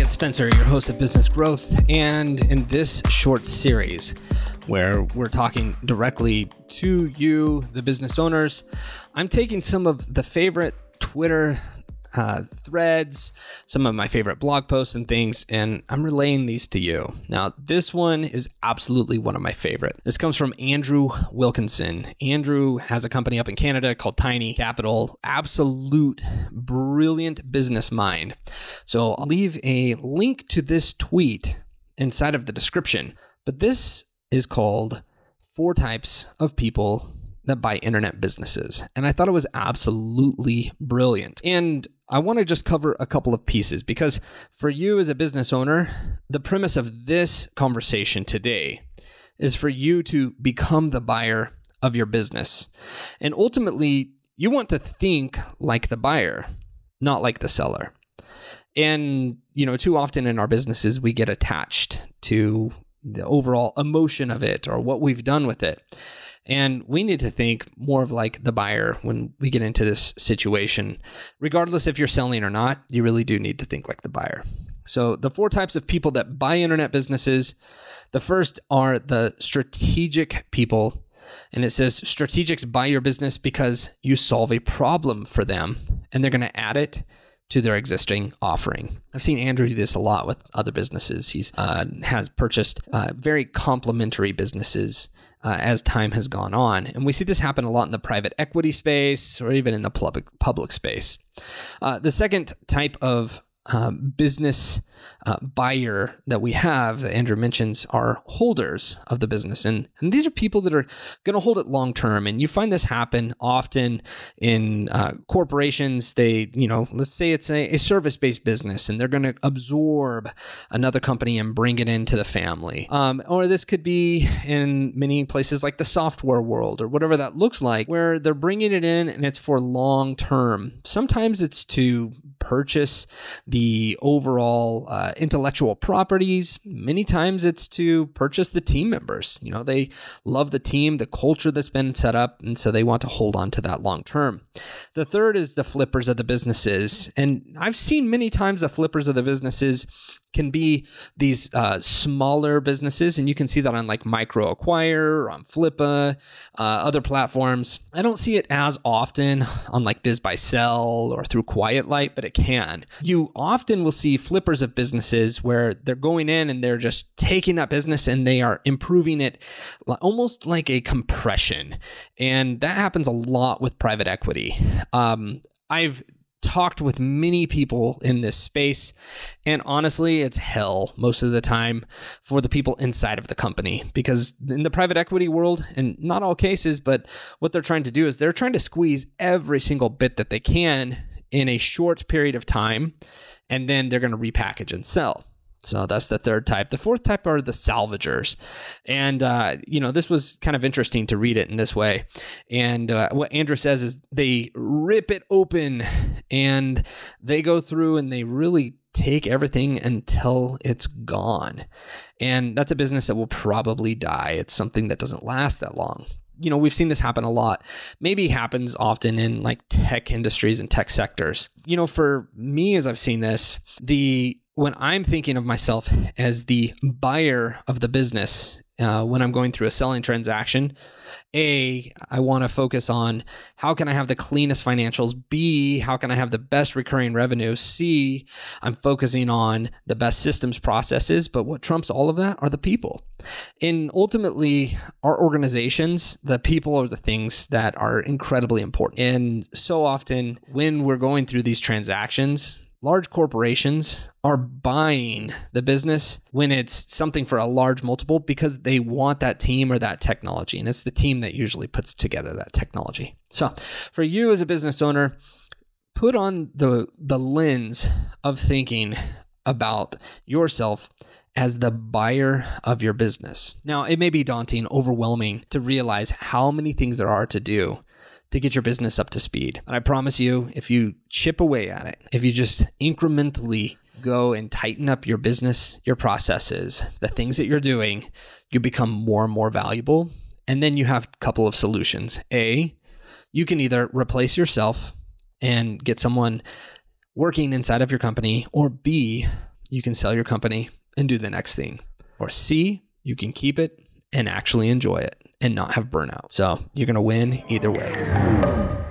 it's Spencer, your host of Business Growth, and in this short series where we're talking directly to you, the business owners, I'm taking some of the favorite Twitter threads, some of my favorite blog posts and things, and I'm relaying these to you. Now, this one is absolutely one of my favorite. This comes from Andrew Wilkinson. Andrew has a company up in Canada called Tiny Capital. Absolute brilliant business mind. So I'll leave a link to this tweet inside of the description. But this is called 4 Types of People That Buy Internet Businesses. And I thought it was absolutely brilliant. And I want to just cover a couple of pieces because for you as a business owner, the premise of this conversation today is for you to become the buyer of your business. And ultimately, you want to think like the buyer, not like the seller. And, too often in our businesses, we get attached to the overall emotion of it or what we've done with it. And we need to think more of like the buyer when we get into this situation. Regardless if you're selling or not, you really do need to think like the buyer. So the 4 types of people that buy internet businesses, the first are the strategic people. And it says strategics buy your business because you solve a problem for them and they're going to add it to their existing offering. I've seen Andrew do this a lot with other businesses. He's has purchased very complementary businesses as time has gone on. And we see this happen a lot in the private equity space or even in the public space. The second type of business buyer that we have that Andrew mentions are holders of the business. And these are people that are going to hold it long term. And you find this happen often in corporations. They, let's say it's a service-based business and they're going to absorb another company and bring it into the family. Or this could be in many places like the software world or whatever that looks like, where they're bringing it in and it's for long term. Sometimes it's to purchase the overall intellectual properties. Many times it's to purchase the team members. They love the team, the culture that's been set up, and so they want to hold on to that long term. The third is the flippers of the businesses. And I've seen many times the flippers of the businesses can be these smaller businesses, and you can see that on like Micro Acquire, on Flippa, other platforms. I don't see it as often on like Biz by Sell or through Quiet Light, but it can. You often will see flippers of businesses where they're going in and they're just taking that business and they are improving it almost like a compression. And that happens a lot with private equity. I've talked with many people in this space, and honestly, it's hell most of the time for the people inside of the company, because in the private equity world, and not all cases, but what they're trying to do is they're trying to squeeze every single bit that they can in a short period of time, and then they're going to repackage and sell. So that's the third type. The fourth type are the salvagers. And, this was kind of interesting to read it in this way. And what Andrew says is they rip it open and they go through and they really take everything until it's gone. And that's a business that will probably die. It's something that doesn't last that long. We've seen this happen a lot. Maybe happens often in like tech industries and tech sectors. For me, as I've seen this, when I'm thinking of myself as the buyer of the business, when I'm going through a selling transaction, A, I want to focus on how can I have the cleanest financials? B, how can I have the best recurring revenue? C, I'm focusing on the best systems processes, but what trumps all of that are the people. And ultimately, our organizations, the people are the things that are incredibly important. And so often when we're going through these transactions, large corporations are buying the business when it's something for a large multiple because they want that team or that technology. And it's the team that usually puts together that technology. So for you as a business owner, put on the lens of thinking about yourself as the buyer of your business. Now, it may be daunting, overwhelming to realize how many things there are to do to get your business up to speed. And I promise you, if you chip away at it, if you just incrementally go and tighten up your business, your processes, the things that you're doing, you become more and more valuable. And then you have a couple of solutions. A, you can either replace yourself and get someone working inside of your company, or B, you can sell your company and do the next thing. Or C, you can keep it and actually enjoy it and not have burnout. So you're going to win either way.